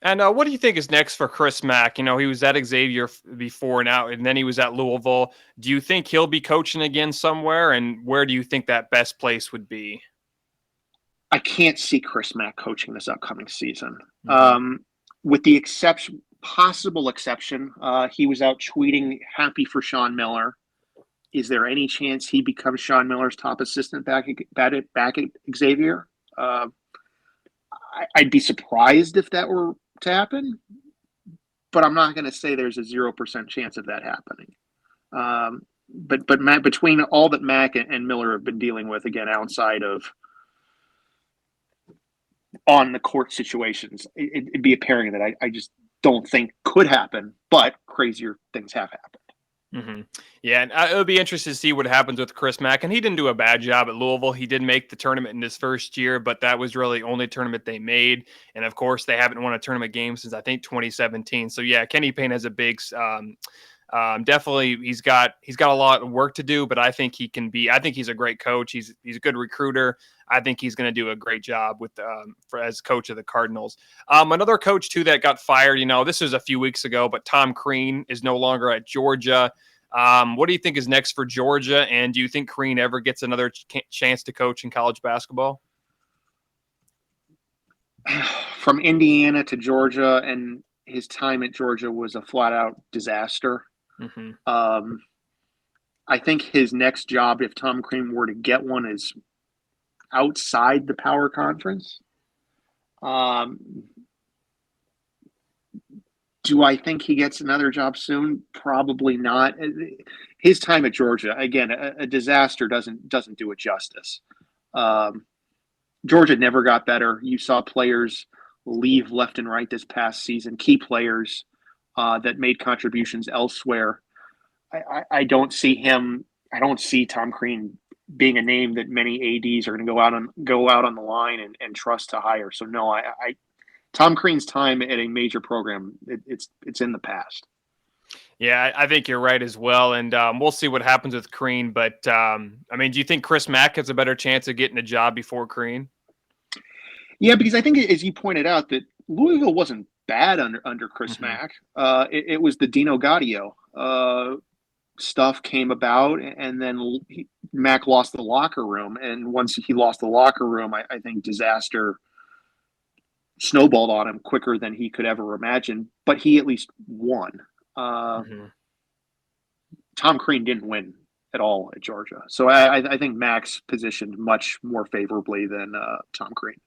And what do you think is next for Chris Mack? You know, he was at Xavier before now, and then he was at Louisville. Do you think he'll be coaching again somewhere? And where do you think that best place would be? I can't see Chris Mack coaching this upcoming season. Hmm. With the possible exception, he was out tweeting happy for Sean Miller. Is there any chance he becomes Sean Miller's top assistant back at Xavier? Uh, I'd be surprised if that were to happen, but I'm not going to say there's a 0% chance of that happening. But Matt, between all that Mack and Miller have been dealing with, again, outside of on the court situations, it'd be a pairing that I just don't think could happen, but crazier things have happened. Hmm. Yeah, and it'll be interesting to see what happens with Chris Mack. And he didn't do a bad job at Louisville. He did make the tournament in his first year, but that was really the only tournament they made. And of course, they haven't won a tournament game since I think 2017. So yeah, Kenny Payne has a big definitely, he's got a lot of work to do, but I think he can be. I think he's a great coach. He's a good recruiter. I think he's going to do a great job with as coach of the Cardinals. Another coach too that got fired. You know, this was a few weeks ago, but Tom Crean is no longer at Georgia. What do you think is next for Georgia? And do you think Crean ever gets another chance to coach in college basketball? From Indiana to Georgia, and his time at Georgia was a flat out disaster. Mm-hmm. Um, I think his next job, if Tom Crean were to get one, is outside the power conference. Um, do I think he gets another job soon? Probably not. His time at Georgia, again, a disaster doesn't do it justice. Um, Georgia never got better. You saw players leave left and right this past season, key players that made contributions elsewhere. I don't see him. I don't see Tom Crean being a name that many ads are going to go out on the line and trust to hire. So no, Tom Crean's time at a major program, it's in the past. Yeah, I think you're right as well, and we'll see what happens with Crean. But I mean, do you think Chris Mack has a better chance of getting a job before Crean? Yeah, because I think, as you pointed out, that Louisville wasn't bad under Chris Hmm. Mack. It was the Dino Gaudio stuff came about, and then Mack lost the locker room. And once he lost the locker room, I think disaster snowballed on him quicker than he could ever imagine. But he at least won. Uh, Hmm. Tom Crean didn't win at all at Georgia, so I think Mack's positioned much more favorably than Tom Crean.